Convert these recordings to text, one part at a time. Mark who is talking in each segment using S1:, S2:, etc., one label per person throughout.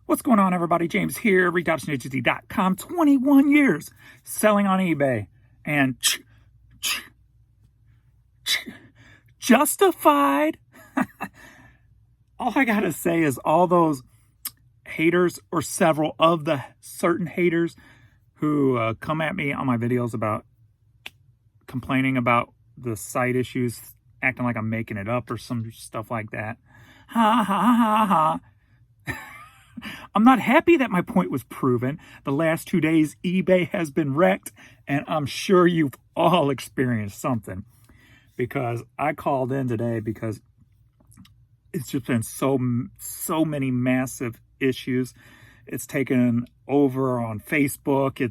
S1: What's going on, everybody? James here, ReadOptionAgency.com. 21 years selling on eBay. And justified. All I gotta say is all those haters, or several of the certain haters who come at me on my videos about complaining about the site issues, acting like I'm making it up or some stuff like that. Ha ha ha ha. I'm not happy that my point was proven. The last 2 days, eBay has been wrecked, and I'm sure you've all experienced something. Because I called in today because it's just been so many massive issues. It's taken over on Facebook.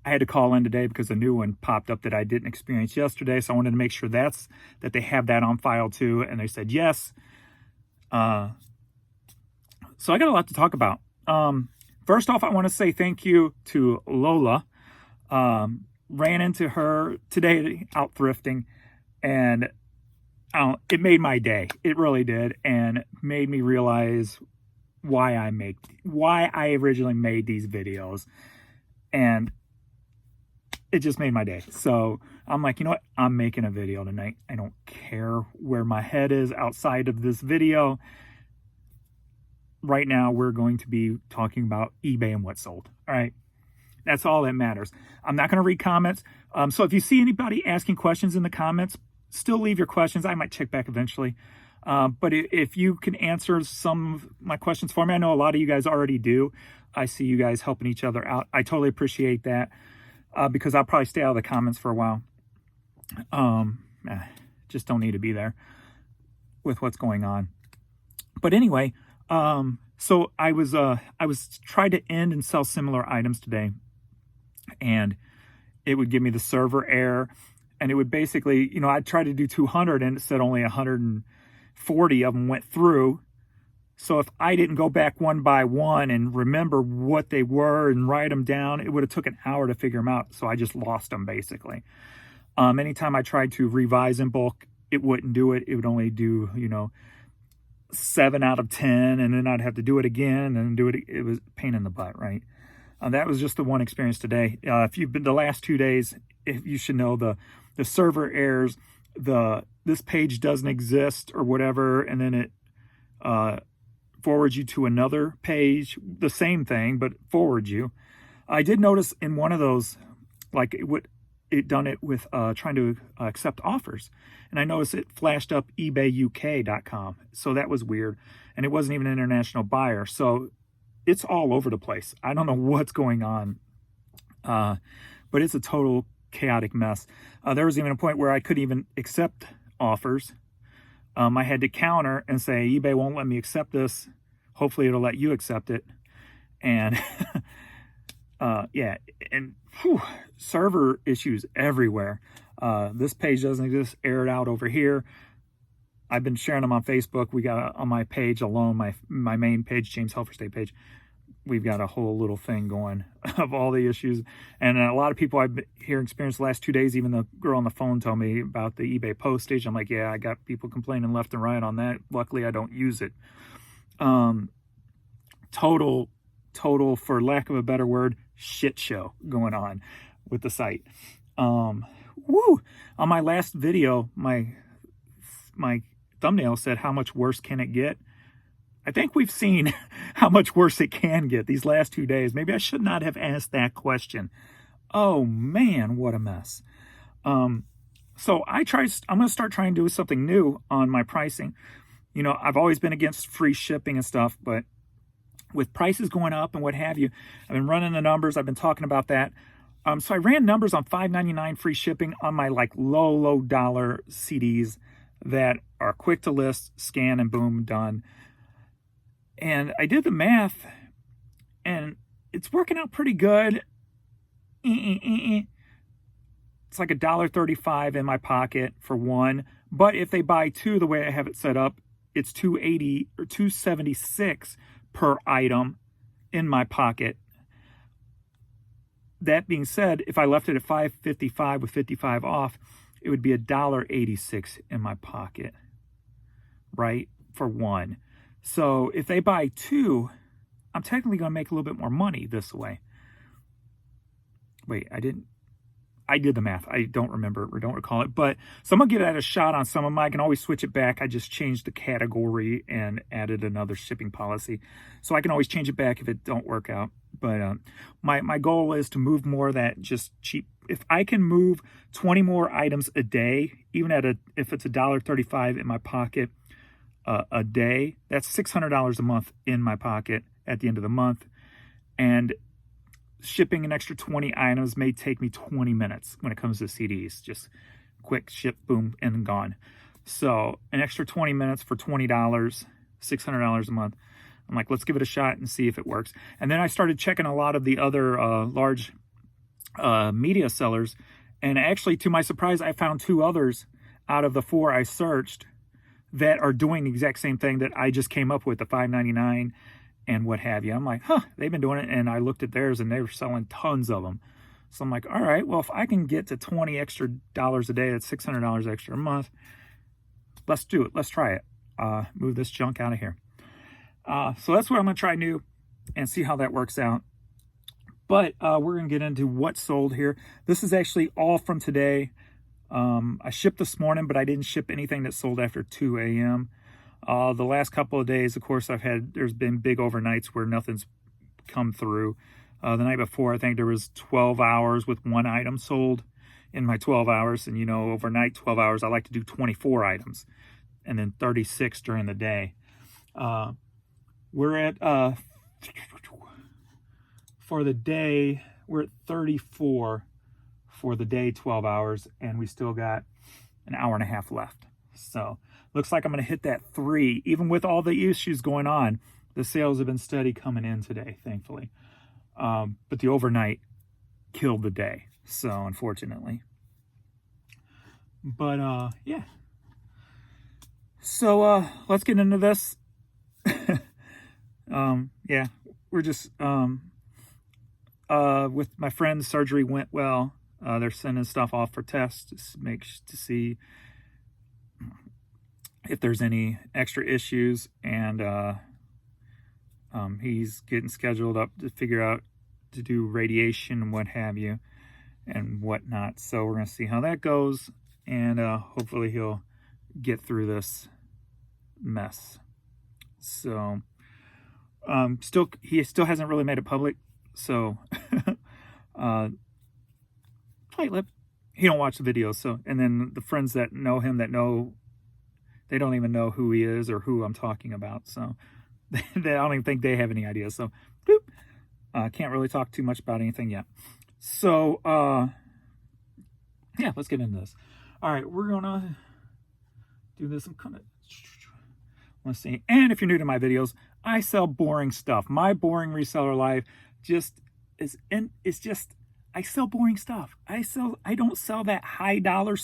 S1: I had to call in today because a new one popped up that I didn't experience yesterday. So I wanted to make sure that they have that on file too. And they said yes. So I got a lot to talk about. First off, I want to say thank you to Lola. Ran into her today out thrifting, and it made my day. It really did, and made me realize why I originally made these videos, and it just made my day. So I'm like, you know what? I'm making a video tonight. I don't care where my head is outside of this video. Right now, we're going to be talking about eBay and what sold. All right. That's all that matters. I'm not going to read comments. So if you see anybody asking questions in the comments, still leave your questions. I might check back eventually. But if you can answer some of my questions for me, I know a lot of you guys already do. I see you guys helping each other out. I totally appreciate that, because I'll probably stay out of the comments for a while. Just don't need to be there with what's going on. But anyway, so I was trying to end and sell similar items today, and it would give me the server error, and it would basically, I'd try to do 200 and it said only 140 of them went through. So if I didn't go back one by one and remember what they were and write them down, it would have took an hour to figure them out. So I just lost them basically. Anytime I tried to revise in bulk, it wouldn't do it. It would only do, 7 out of 10, and then I'd have to do it again and do it. It was a pain in the butt, right? That was just the one experience today. If you've been the last 2 days, you should know the server errors, this page doesn't exist or whatever, and then it forwards you to another page, the same thing, but forwards you. I did notice in one of those, like it done it with trying to accept offers, and I noticed it flashed up ebayuk.com, so that was weird, and it wasn't even an international buyer, so it's all over the place. I don't know what's going on, but it's a total chaotic mess. There was even a point where I couldn't even accept offers. I had to counter and say, eBay won't let me accept this, hopefully it'll let you accept it. And yeah, and server issues everywhere. This page doesn't exist, aired out over here. I've been sharing them on Facebook. We got on my page alone, my main page, James Helfer State page, we've got a whole little thing going of all the issues. And a lot of people I've been here experienced the last 2 days, even the girl on the phone told me about the eBay postage. I'm like, yeah, I got people complaining left and right on that. Luckily, I don't use it. Total, for lack of a better word, shit show going on with the site. On my last video, my thumbnail said, how much worse can it get? I think we've seen how much worse it can get these last 2 days. Maybe I should not have asked that question. Oh man, what a mess. So I'm going to start trying to do something new on my pricing. I've always been against free shipping and stuff, but with prices going up and what have you, I've been running the numbers. I've been talking about that. So I ran numbers on $5.99 free shipping on my low dollar CDs that are quick to list, scan, and boom, done. And I did the math, and it's working out pretty good. It's like $1.35 in my pocket for one. But if they buy two, the way I have it set up, it's $2.80 or $2.76 per item in my pocket. That being said, if I left it at $5.55 with 55 off, it would be $1.86 in my pocket, right, for one. So if they buy two, I'm technically going to make a little bit more money this way. Wait, I did the math. I don't remember or don't recall it. But so I'm going to give that a shot on some of them. I can always switch it back. I just changed the category and added another shipping policy. So I can always change it back if it don't work out. But my goal is to move more of that just cheap. If I can move 20 more items a day, even if it's $1.35 in my pocket a day, that's $600 a month in my pocket at the end of the month. And shipping an extra 20 items may take me 20 minutes when it comes to CDs. Just quick ship, boom, and gone. So an extra 20 minutes for $20, $600 a month. I'm like, let's give it a shot and see if it works. And then I started checking a lot of the other large media sellers. And actually, to my surprise, I found 2 others out of the 4 I searched that are doing the exact same thing that I just came up with, the $5.99 and what have you. I'm like, they've been doing it. And I looked at theirs and they were selling tons of them. So I'm like, all right, well, if I can get to $20 extra a day, that's $600 extra a month. Let's do it. Let's try it. Move this junk out of here. So that's what I'm going to try new and see how that works out. But we're going to get into what sold here. This is actually all from today. I shipped this morning, but I didn't ship anything that sold after 2 a.m. The last couple of days, of course, there's been big overnights where nothing's come through. The night before, I think there was 12 hours with 1 item sold in my 12 hours. And, you know, overnight, 12 hours, I like to do 24 items and then 36 during the day. We're at, for the day, we're at 34 for the day, 12 hours, and we still got an hour and a half left. So looks like I'm going to hit that 3. Even with all the issues going on, the sales have been steady coming in today, thankfully. But the overnight killed the day, so unfortunately. But, yeah. So, let's get into this. Yeah, we're just, with my friend's surgery went well. They're sending stuff off for tests to see if there's any extra issues, and he's getting scheduled up to figure out to do radiation and what have you and whatnot. So we're gonna see how that goes, and hopefully he'll get through this mess. So he still hasn't really made it public. So tight lip. He don't watch the videos. So, and then the friends that know him they don't even know who he is or who I'm talking about. So I don't even think they have any idea. So can't really talk too much about anything yet. So yeah, let's get into this. All right, we're gonna do this. I'm kind of, let's see. And if you're new to my videos, I sell boring stuff. My boring reseller life I sell boring stuff. I don't sell that high dollar.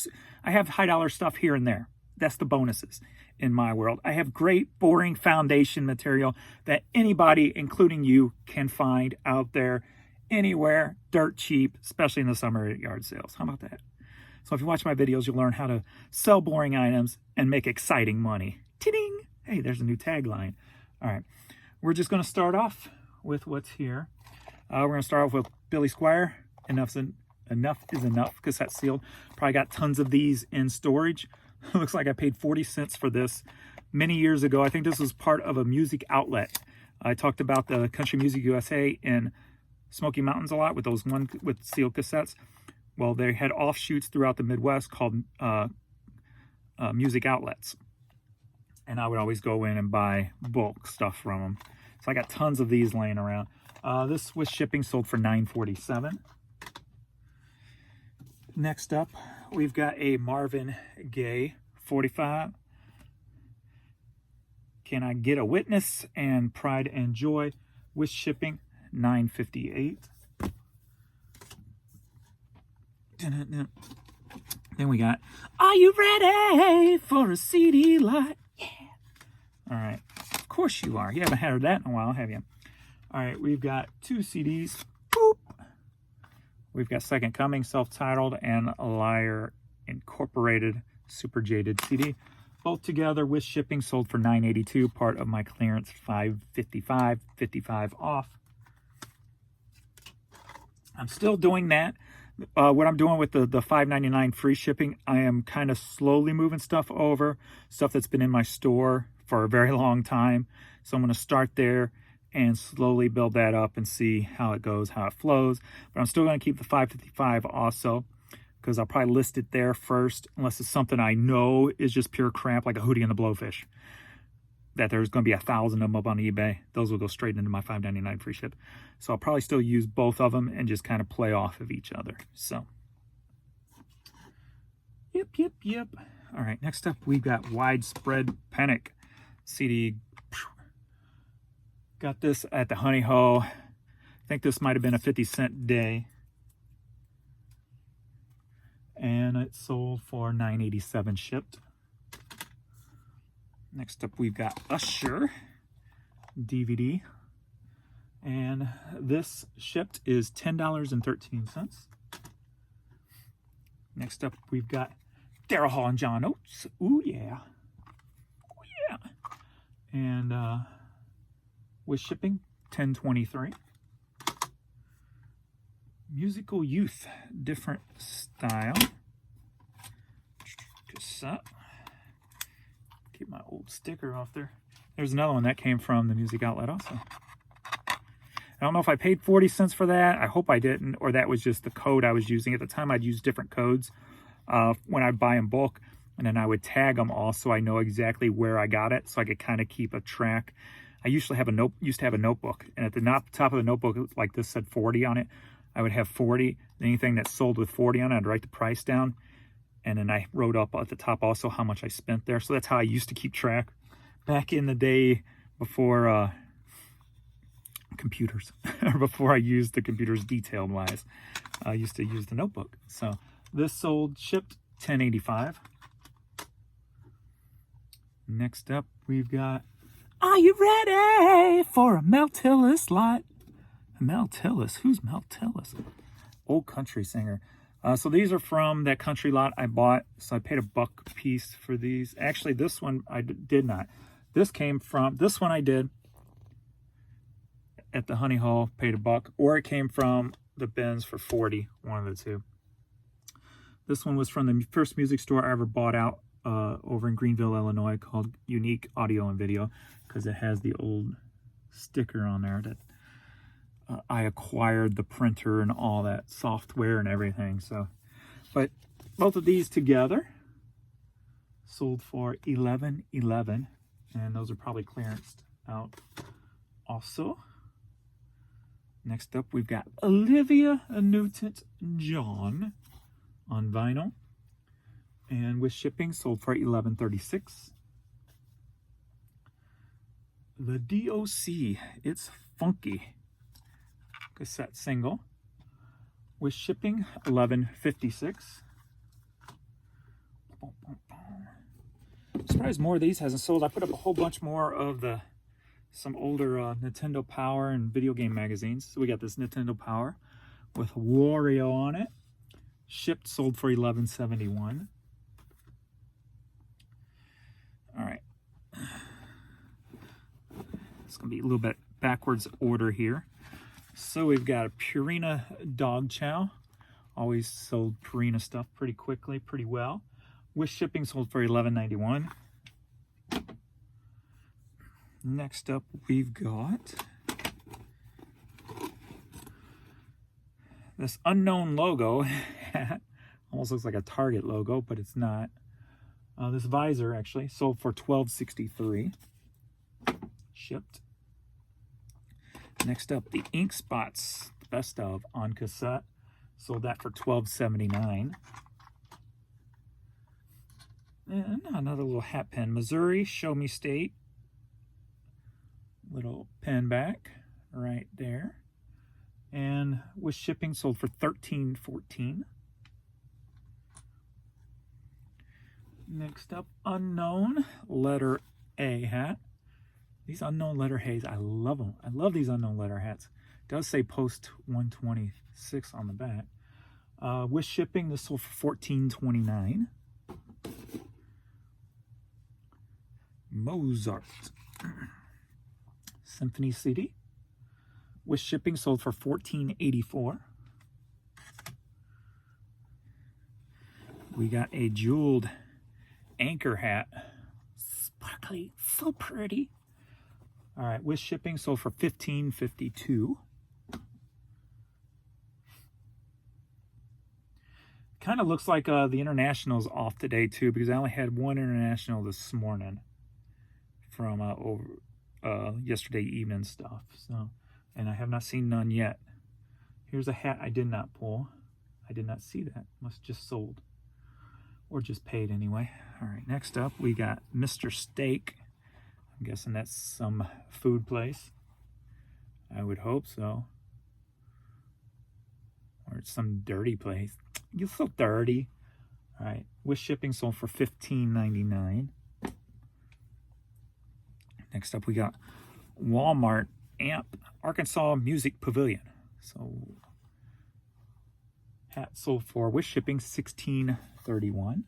S1: I have high dollar stuff here and there. That's the bonuses in my world. I have great boring foundation material that anybody, including you, can find out there anywhere, dirt cheap, especially in the summer at yard sales. How about that? So if you watch my videos, you'll learn how to sell boring items and make exciting money. Ting! Hey, there's a new tagline. All right, we're just going to start off with what's here. We're going to start off with Billy Squier. Enough is enough, cassette sealed. Probably got tons of these in storage. Looks like I paid 40 cents for this many years ago. I think this was part of a music outlet. I talked about the Country Music USA in Smoky Mountains a lot with those with sealed cassettes. Well, they had offshoots throughout the Midwest called music outlets. And I would always go in and buy bulk stuff from them. So I got tons of these laying around. This with shipping sold for $9.47. Next up, we've got a Marvin Gaye 45. Can I Get a Witness and Pride and Joy with shipping, $9.58. Then we got, Are You Ready for a CD Lot? Yeah. All right. Of course you are. You haven't had that in a while, have you? All right. We've got 2 CDs. Boop. We've got Second Coming, self-titled, and A Liar Incorporated, Super Jaded CD. Both together with shipping sold for $9.82, part of my clearance $5.55, 55 off. I'm still doing that. What I'm doing with the $5.99 free shipping, I am kind of slowly moving stuff over, stuff that's been in my store for a very long time. So I'm going to start there and slowly build that up and see how it goes, how it flows. But I'm still going to keep the $5.55 also, because I'll probably list it there first, unless it's something I know is just pure crap, like a Hootie and the Blowfish, that there's going to be 1,000 of them up on eBay. Those will go straight into my $5.99 free ship. So I'll probably still use both of them and just kind of play off of each other. So, yep. All right, next up, we've got Widespread Panic CD. Got this at the Honey Hole. I think this might have been a 50-cent day. And it sold for $9.87 shipped. Next up, we've got Usher DVD. And this shipped is $10.13. Next up, we've got Daryl Hall and John Oates. Ooh, yeah. And with shipping, $10.23. Musical Youth, different style. Cassette. Keep my old sticker off there. There's another one that came from the Music Outlet also. I don't know if I paid 40 cents for that. I hope I didn't, or that was just the code I was using. At the time, I'd use different codes when I buy in bulk, and then I would tag them all so I know exactly where I got it, so I could kind of keep a track. I used to have a notebook, and at the top of the notebook, like this said 40 on it, I would have 40. Anything that sold with 40 on it, I'd write the price down, and then I wrote up at the top also how much I spent there. So that's how I used to keep track back in the day before computers, or before I used the computers detailed wise. I used to use the notebook. So this shipped $10.85. Next up, we've got, are you ready for a Mel Tillis lot? Mel Tillis, who's Mel Tillis? Old country singer. So these are from that country lot I bought. So I paid $1 a piece for these. Actually, this one I did not. This one I did at the Honey Hole, paid $1, or it came from the bins for 40, one of the two. This one was from the first music store I ever bought out over in Greenville, Illinois, called Unique Audio and Video, because it has the old sticker on there that I acquired the printer and all that software and everything. So, but both of these together sold for $11.11, and those are probably clearanced out also. Next up, we've got Olivia Newton-John on vinyl, and with shipping sold for $11.36. The DOC, It's Funky cassette single, with shipping $11.56. Surprised more of these hasn't sold. I put up a whole bunch more of some older Nintendo Power and video game magazines. So we got this Nintendo Power with Wario on it. Shipped, sold for $11.71. All right. It's going to be a little bit backwards order here. So we've got a Purina Dog Chow. Always sold Purina stuff pretty quickly, pretty well. With shipping, sold for $11.91. Next up, we've got this unknown logo hat. Almost looks like a Target logo, but it's not. This visor actually sold for $12.63. Shipped. Next up, the Ink Spots Best Of on cassette. Sold that for $12.79. And another little hat pen. Missouri Show Me State. Little pen back right there. And with shipping, sold for $13.14. Next up, Unknown Letter A hat. These unknown letter A's, I love them. I love these unknown letter hats. It does say post 126 on the back. With shipping, this sold for $14.29. Mozart. Symphony CD. With shipping, sold for $14.84. We got a jeweled anchor hat. Sparkly, so pretty. All right, with shipping, sold for $15.52. Kind of looks like the international's off today too, because I only had one international this morning from yesterday evening stuff. So, and I have not seen none yet. Here's a hat I did not pull. I did not see that. Must just sold, or just paid anyway. All right, next up we got Mr. Steak. I'm guessing that's some food place. I would hope so. Or it's some dirty place. You're so dirty. All right, with shipping, sold for $15.99. Next up, we got Walmart Amp Arkansas Music Pavilion. So, hat sold for, with shipping, $16.31.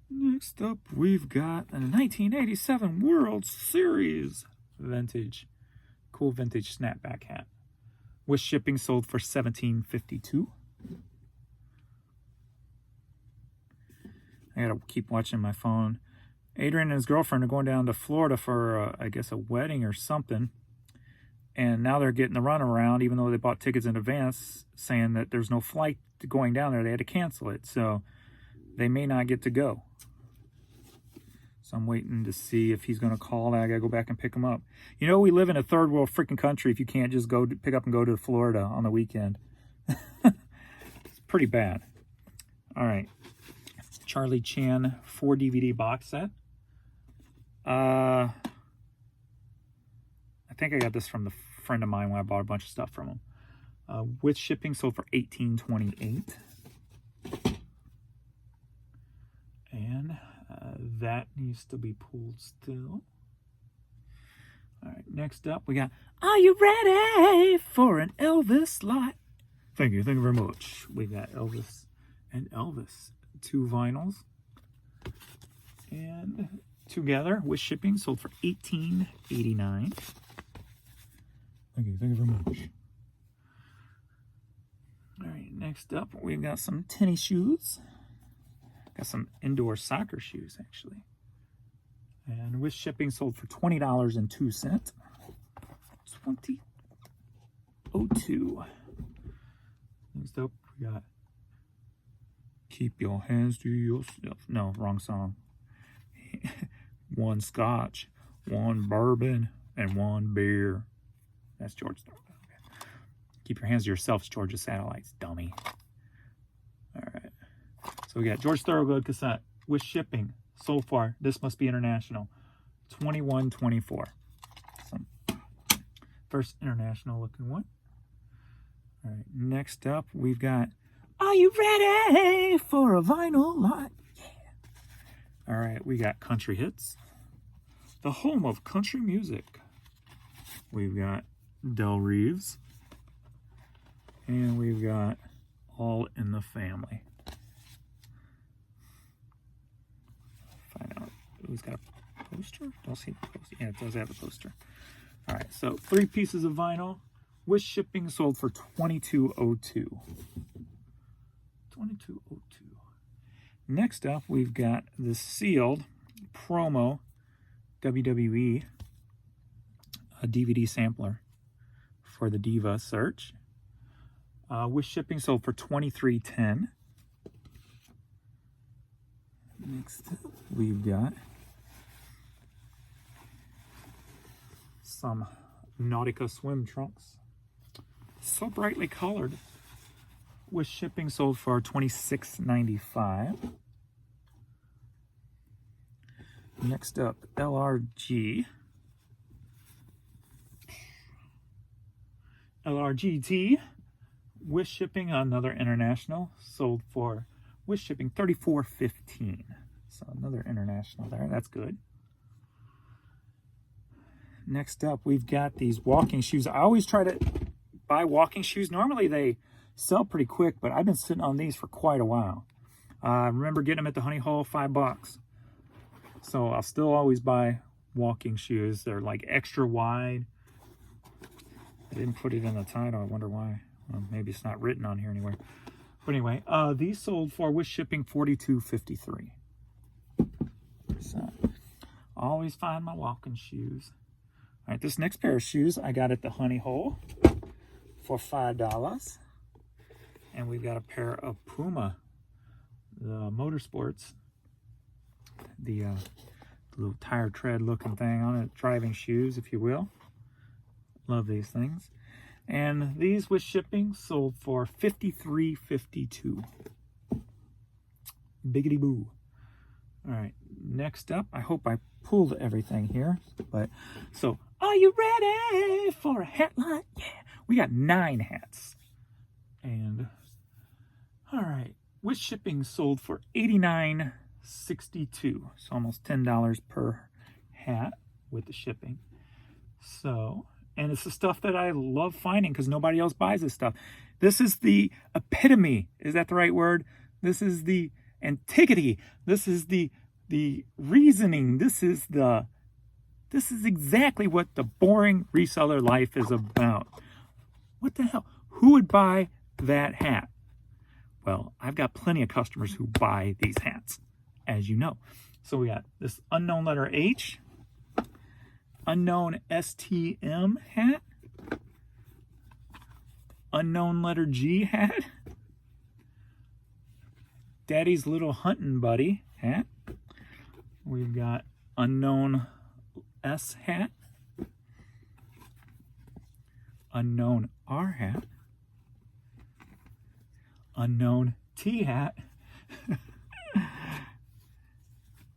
S1: Next up, we've got a 1987 World Series vintage, cool vintage snapback hat. With shipping, sold for $17.52. I gotta keep watching my phone. Adrian and his girlfriend are going down to Florida for, I guess, a wedding or something. And now they're getting the runaround, even though they bought tickets in advance, saying that there's no flight going down there. They had to cancel it. So they may not get to go. So I'm waiting to see if he's going to call. I got to go back and pick him up. You know, we live in a third world freaking country if you can't just go pick up and go to Florida on the weekend. It's pretty bad. All right. Charlie Chan 4 DVD box set. I think I got this from the friend of mine when I bought a bunch of stuff from him. With shipping, sold for $18.28. And that needs to be pulled still. All right, next up we got, are you ready for an Elvis lot? Thank you very much. We got Elvis and Elvis, 2 vinyls. And together with shipping, sold for $18.89. Thank you very much. All right, next up we've got some tennis shoes. Got some indoor soccer shoes, actually. And with shipping, sold for $20.02. 20.02. Next up, we got Keep Your Hands to Yourself. No, wrong song. 1 scotch, 1 bourbon, and 1 beer. That's George Thorogood. Okay. Keep Your Hands to Yourself, Georgia Satellites, dummy. All right. So we got George Thorogood cassette with shipping. So far, this must be international. $21.24. Some first international looking one. All right, next up we've got, are you ready for a vinyl lot? Yeah. All right, we got country hits. The home of country music. We've got Del Reeves. And we've got All in the Family. Find out who's got a poster. Don't see the poster. Yeah, it does have a poster. All right, so 3 pieces of vinyl with shipping, sold for $22.02. $22.02. Next up, we've got the sealed promo WWE a DVD sampler for the Diva Search. With shipping, sold for $23.10. Next up, we've got some Nautica swim trunks. So brightly colored. With shipping, sold for $26.95. Next up, LRG. LRGT. With shipping, another international. Sold for, with shipping, $34.15. So another international there. That's good. Next up, we've got these walking shoes. I always try to buy walking shoes. Normally they sell pretty quick, but I've been sitting on these for quite a while. I remember getting them at the Honey Hole, $5. So I'll still always buy walking shoes. They're like extra wide. I didn't put it in the title. I wonder why. Well, maybe it's not written on here anywhere. But anyway, these sold for, with shipping, $42.53. So always find my walking shoes. All right, this next pair of shoes I got at the Honey Hole for $5. And we've got a pair of Puma, the Motorsports, the little tire tread looking thing on it, driving shoes, if you will. Love these things. And these with shipping sold for $53.52. Biggity boo. All right, next up, I hope I pulled everything here. But so, are you ready for a hat line? Yeah, we got 9 hats. And all right, with shipping sold for $89.62. So almost $10 per hat with the shipping. So, and it's the stuff that I love finding because nobody else buys this stuff. This is the epitome. Is that the right word? This is the antiquity. This is the reasoning. This is exactly what the boring reseller life is about. What the hell? Who would buy that hat? Well, I've got plenty of customers who buy these hats, as you know. So we got this unknown letter H, unknown STM hat, unknown letter G hat, Daddy's Little Hunting Buddy hat. We've got unknown S hat, unknown R hat, unknown T hat,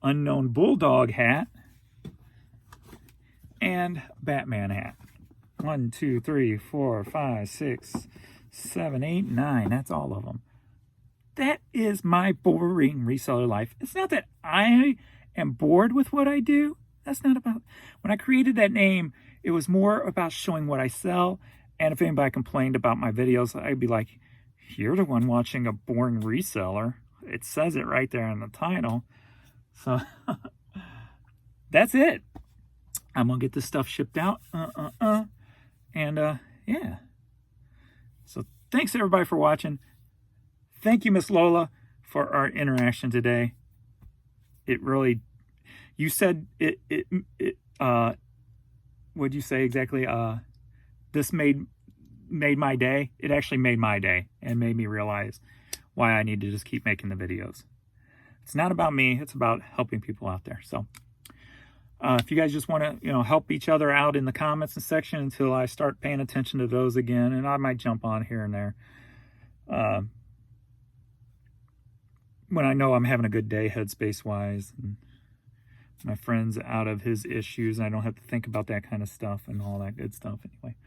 S1: unknown Bulldog hat, and Batman hat. 1, 2, 3, 4, 5, 6, 7, 8, 9. That's all of them. That is my boring reseller life. It's not that I am bored with what I do. That's not about... When I created that name, it was more about showing what I sell. And if anybody complained about my videos, I'd be like, you're the one watching a boring reseller. It says it right there in the title. So that's it. I'm going to get this stuff shipped out. And yeah. So thanks everybody for watching. Thank you, Miss Lola, for our interaction today. It really, you said what'd you say exactly? This made my day. It actually made my day and made me realize why I need to just keep making the videos. It's not about me. It's about helping people out there. So if you guys just want to, help each other out in the comments and section until I start paying attention to those again, and I might jump on here and there. When I know I'm having a good day headspace-wise, and my friend's out of his issues, and I don't have to think about that kind of stuff and all that good stuff anyway.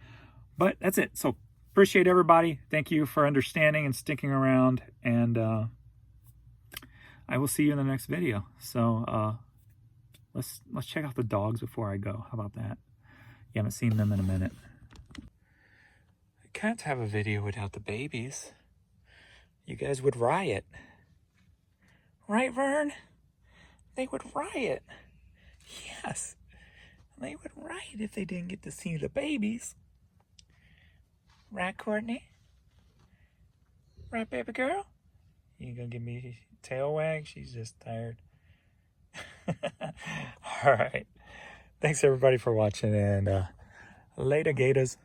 S1: But that's it. So appreciate everybody. Thank you for understanding and sticking around, and I will see you in the next video. So let's check out the dogs before I go. How about that? You haven't seen them in a minute. I can't have a video without the babies. You guys would riot. Right, Vern? They would riot. Yes. They would riot if they didn't get to see the babies. Right, Courtney? Right, baby girl? You gonna give me a tail wag? She's just tired. All right. Thanks, everybody, for watching, and later, Gators.